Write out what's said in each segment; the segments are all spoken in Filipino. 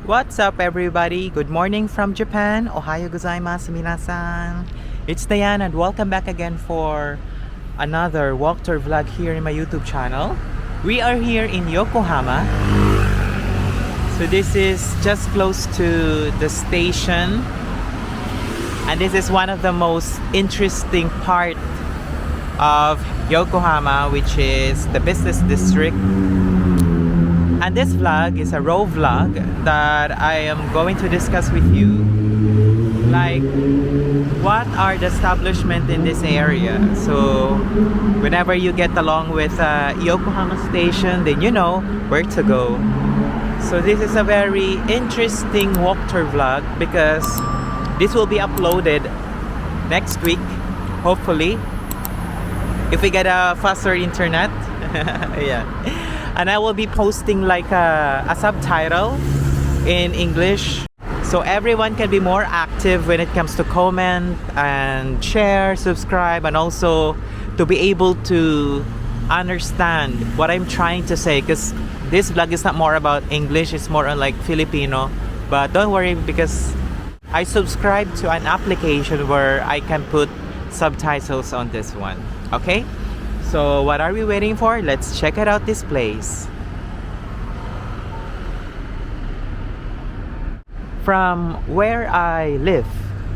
What's up everybody? Good morning from Japan. Ohayo gozaimasu minasan. It's Dayan and welcome back again for another walk tour vlog here in my YouTube channel. We are here in Yokohama. So this is just close to the station. And this is one of the most interesting part of Yokohama, which is the business district. And this vlog is a raw vlog that I am going to discuss with you, like what are the establishment in this area. So whenever you get along with Yokohama station, then you know where to go. So this is a very interesting walk tour vlog because this will be uploaded next week, hopefully, if we get a faster internet. Yeah. And I will be posting like a subtitle in English, so everyone can be more active when it comes to comment and share, subscribe, and also to be able to understand what I'm trying to say, because this vlog is not more about English, it's more on like Filipino. But don't worry, because I subscribe to an application where I can put subtitles on this one. Okay? So what are we waiting for? Let's check it out, this place. From where I live,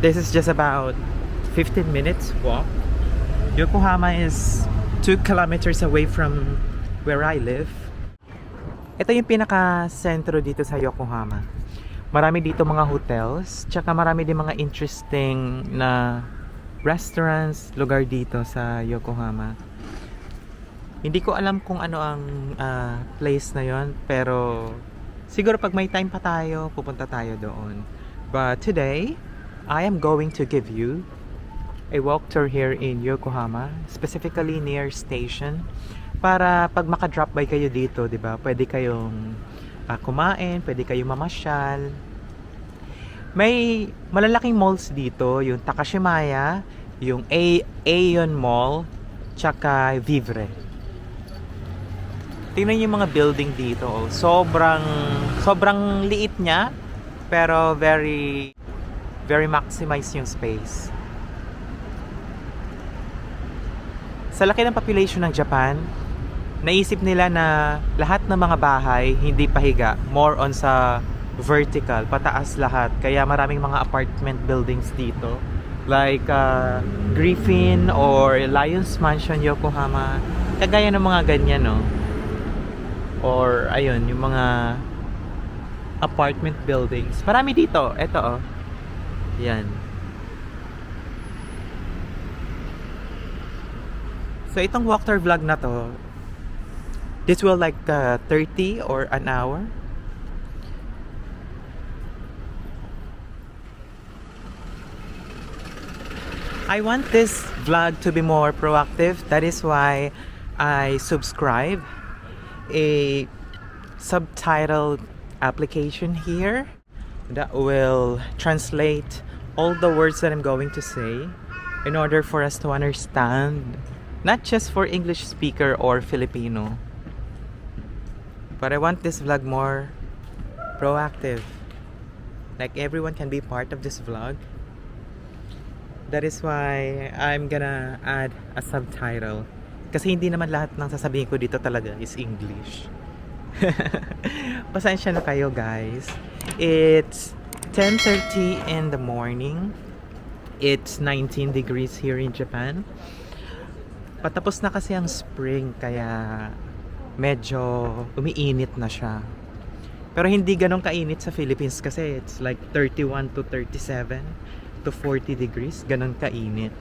this is just about 15 minutes walk. Yokohama is 2 kilometers away from where I live. Ito yung pinaka-sentro dito sa Yokohama. Marami dito mga hotels, tsaka marami din mga interesting na restaurants, lugar dito sa Yokohama. Hindi ko alam kung ano ang place na yon, pero siguro pag may time pa tayo, pupunta tayo doon. But today, I am going to give you a walk tour here in Yokohama, specifically near station, para pag maka-drop by kayo dito, di ba? Pwede kayong kumain, pwede kayong mamasyal. May malalaking malls dito, yung Takashimaya, yung Aeon Mall, tsaka Vivre. Tingnan niyo yung mga building dito. Sobrang liit niya, pero very maximize yung space. Sa laki ng population ng Japan, naisip nila na lahat ng mga bahay hindi pahiga, more on sa vertical, pataas lahat. Kaya maraming mga apartment buildings dito, like Griffin or Lions Mansion Yokohama, kagaya ng mga ganyan, no? Or ayun, yung mga apartment buildings. Marami dito. Ito, oh. Yan. So itong walk tour vlog na to, this will like 30 or an hour. I want this vlog to be more proactive. That is why I subscribe a subtitle application here that will translate all the words that I'm going to say in order for us to understand, not just for English speaker or Filipino, but I want this vlog more proactive, like everyone can be part of this vlog. That is why I'm gonna add a subtitle. Kasi hindi naman lahat ng sasabihin ko dito talaga is English. Pasensya na kayo, guys. It's 10:30 in the morning. It's 19 degrees here in Japan. Patapos na kasi ang spring, kaya medyo umiinit na siya. Pero hindi ganun kainit sa Philippines kasi it's like 31 to 37 to 40 degrees. Ganun kainit.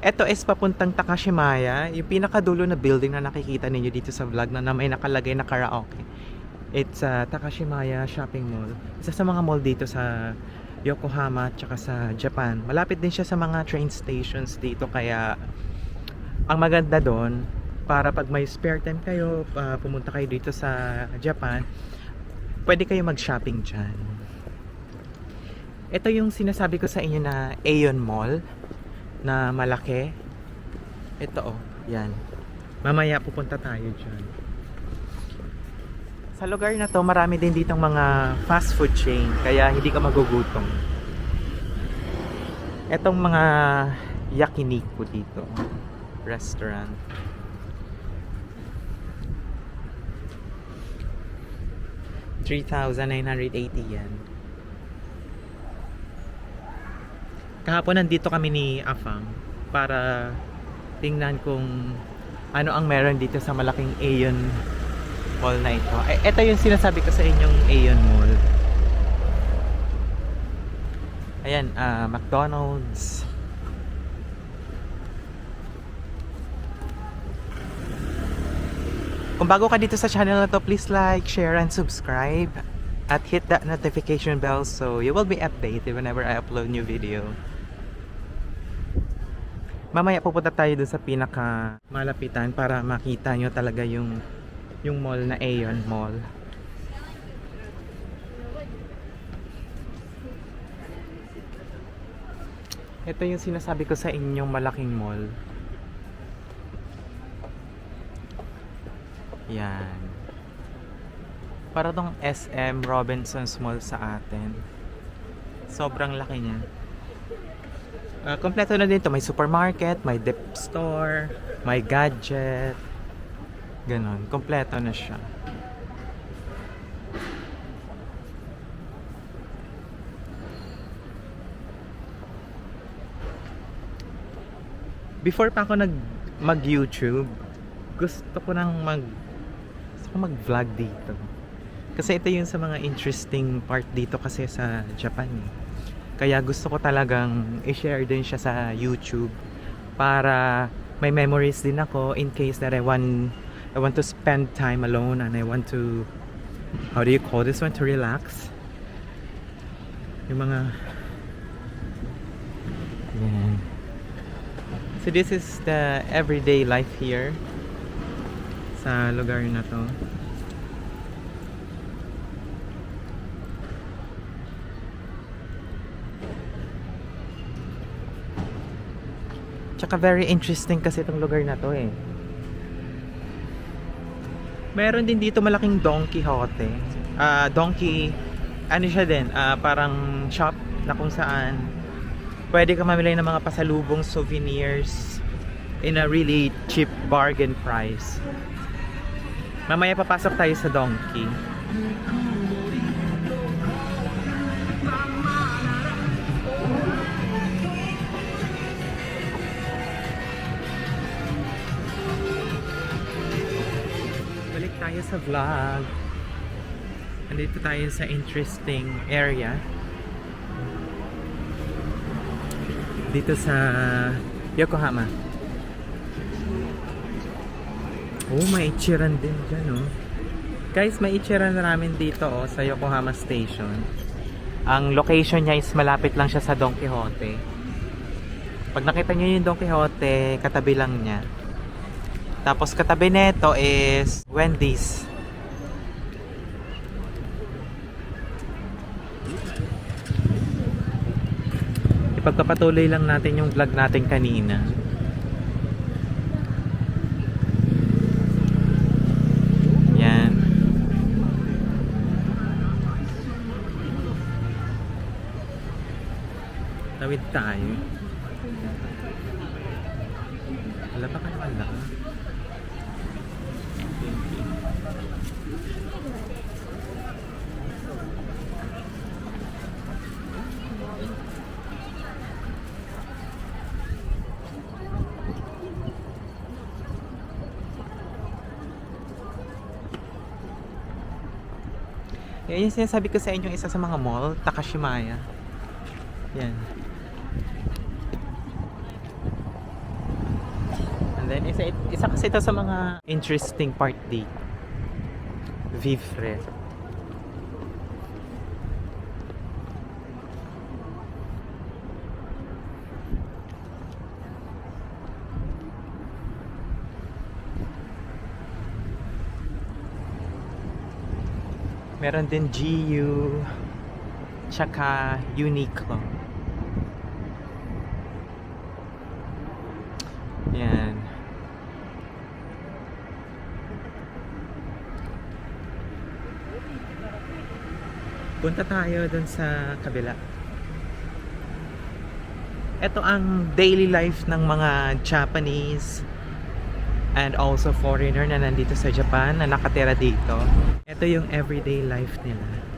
Ito is papuntang Takashimaya, yung pinakadulo na building na nakikita ninyo dito sa vlog na may nakalagay na karaoke. It's Takashimaya Shopping Mall. Isa sa mga mall dito sa Yokohama tsaka sa Japan. Malapit din siya sa mga train stations dito, kaya ang maganda doon, para pag may spare time kayo, pumunta kayo dito sa Japan, pwede kayo mag-shopping dyan. Ito yung sinasabi ko sa inyo na Aeon Mall na malaki. Ito, oh, yan. Mamaya pupunta tayo dyan. Sa lugar na to, marami din ditong mga fast food chain, kaya hindi ka magugutom. Etong mga yakiniku dito, restaurant. ₱3,980 yan. Kahapon nandito kami ni Afang para tingnan kung ano ang meron dito sa malaking Aeon Mall na ito. Ito yung sinasabi ko sa inyong Aeon Mall. Ayan, McDonald's. Kung bago ka dito sa channel na to, please like, share, and subscribe. At hit that notification bell so you will be updated whenever I upload new video. Mamaya pupunta tayo dun sa pinaka malapitan para makita nyo talaga yung mall na Aeon Mall. Ito yung sinasabi ko sa inyong malaking mall. Yan. Para tong SM Robinsons Mall sa atin. Sobrang laki niya. Kompleto na din to. May supermarket, may dip store, may gadget. Ganon. Kompleto na siya. Before pa ako mag-YouTube, gusto ko mag-vlog dito. Kasi ito yung sa mga interesting part dito kasi sa Japan. Kaya gusto ko talagang i-share din siya sa YouTube para may memories din ako in case that I want to spend time alone and I want to, how do you call this one, to relax. Yung mga yan. So this is the everyday life here sa lugar na to. Tsaka very interesting kasi itong lugar na to eh. Meron din dito malaking Don Quixote. Ano siya din, parang shop na kung saan pwede ka mamili ng mga pasalubong souvenirs in a really cheap bargain price. Mamaya papasok tayo sa Donkey. Balik tayo sa vlog. Nandito tayo sa interesting area. Dito sa Yokohama. Oh, may ichiran din dyan, oh. Guys, may ichiran na namin dito, oh, sa Yokohama Station. Ang location niya is malapit lang siya sa Don Quixote. Pag nakita niyo yung Don Quixote, katabi lang niya. Tapos katabi nito is Wendy's. Ipagpapatuloy lang natin yung vlog natin kanina. Yan. Tawid tayo. Wala pa ka naman lang. Yan yung sinasabi ko sa inyo, isa sa mga mall, Takashimaya. Yan. And then isa kasi ito sa mga interesting part dito. Vivre. Meron din GU tsaka Uniqlo. Yan. Punta tayo dun sa kabila. Ito ang daily life ng mga Japanese and also foreigner na nandito sa Japan na nakatira dito. Ito yung everyday life nila.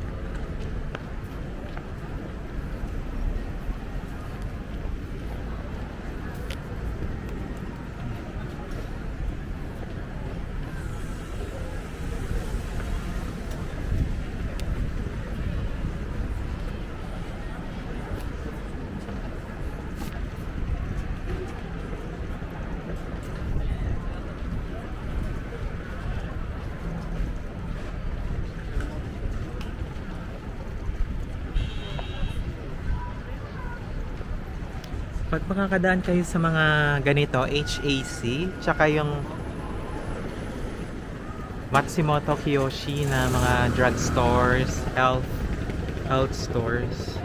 Pag makakadaan kayo sa mga ganito, HAC, tsaka yung Matsumoto Kiyoshi na mga drugstores, health stores.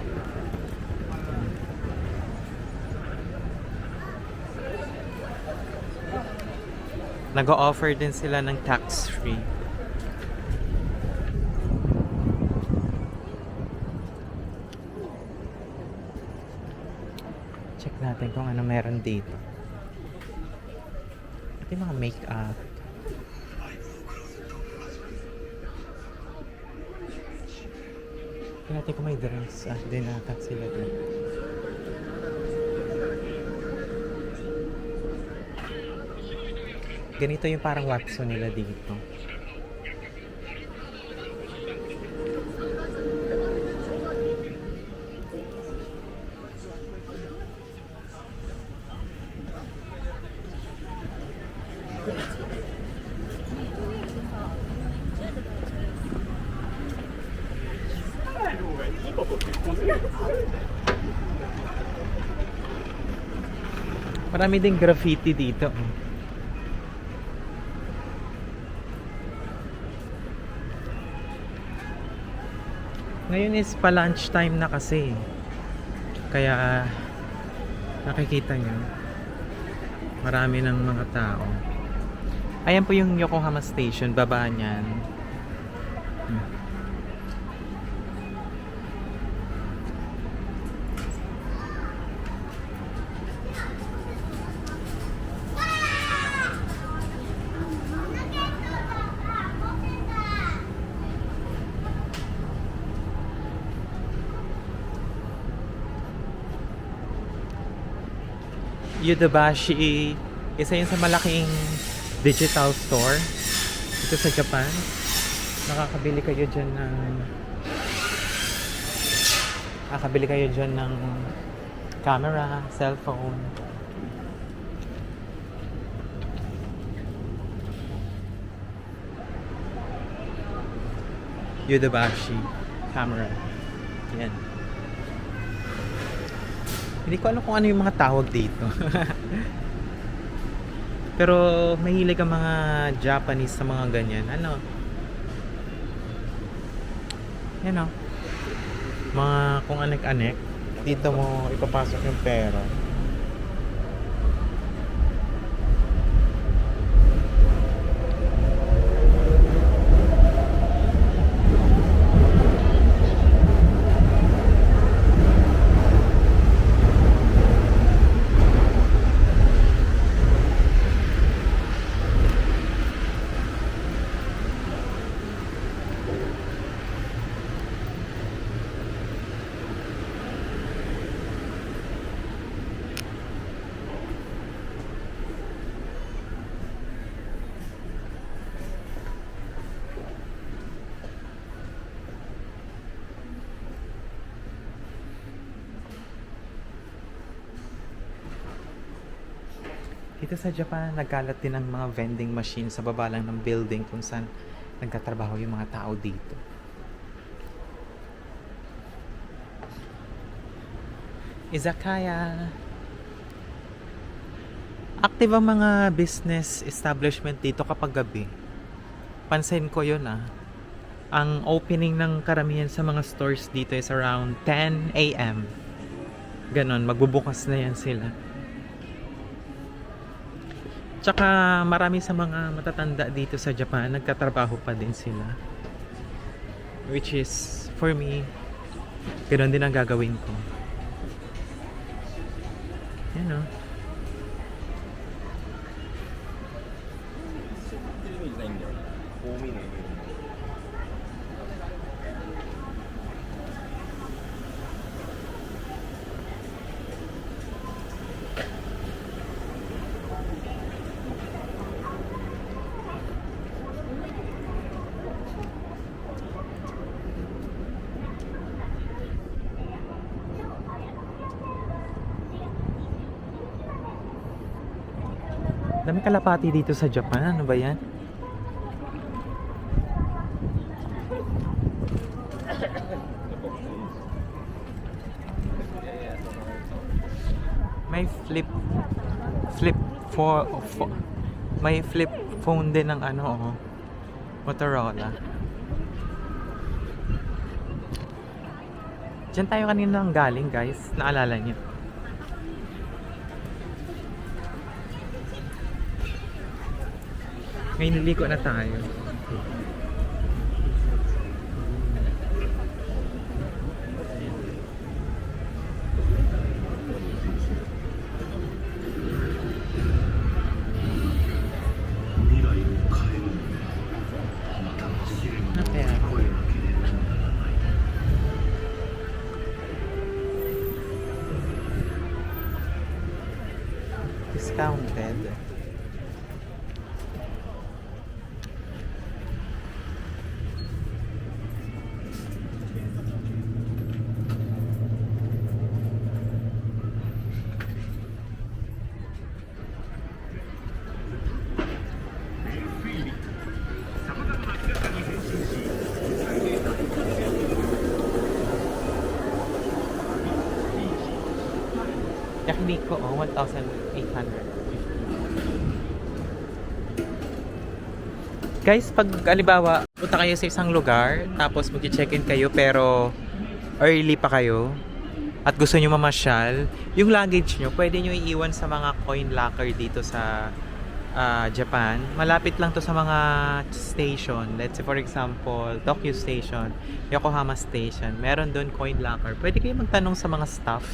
Nag-o-offer din sila ng tax-free. Check natin kung ano meron dito. Ito yung mga make-up. Tingnan natin kung may drinks. Din nata sila dito. Ganito yung parang Watson nila dito. Marami ding graffiti dito. Ngayon is pa lunch time na kasi. Kaya nakikita nyo marami ng mga tao. Ayan po yung Yokohama Station, baba niyan. Yodobashi, isa yun sa malaking digital store dito sa Japan. Nakakabili kayo dyan ng camera, cellphone. Yodobashi camera. Yan. Hindi ko alam kung ano yung mga tawag dito. Pero mahilig ang mga Japanese sa mga ganyan. Ano? Yan o. Mga kung anek-anek. Dito mo ipapasok yung pera. Dito sa Japan, nagkalat din ang mga vending machine sa baba lang ng building kung saan nagtatrabaho yung mga tao dito. Izakaya. Active ang mga business establishment dito kapag gabi. Pansin ko yun Ang opening ng karamihan sa mga stores dito is around 10 a.m. Ganon, magbubukas na yan sila. Tsaka marami sa mga matatanda dito sa Japan, nagkatrabaho pa din sila. Which is, for me, ganoon din ang gagawin ko. Yan o. Dami kalapati dito sa Japan. Ano ba yan? May may flip phone din ng ano, oh, Motorola. Diyan tayo kanina nang galing, guys. Naalala niyo? Ngayon naligo na tayo. Discounted. Yakiniku, oh, 1,800. Guys, pag alibawa, punta kayo sa isang lugar, tapos mag-check-in kayo, pero early pa kayo, at gusto nyo mamasyal, yung luggage nyo, pwede nyo iiwan sa mga coin locker dito sa Japan. Malapit lang to sa mga station. Let's say, for example, Tokyo Station, Yokohama Station. Meron doon coin locker. Pwede kayo magtanong sa mga staff.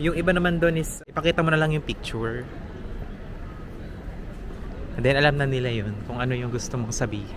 Yung iba naman doon is, ipakita mo na lang yung picture. And then, alam na nila yun kung ano yung gusto mong sabihin.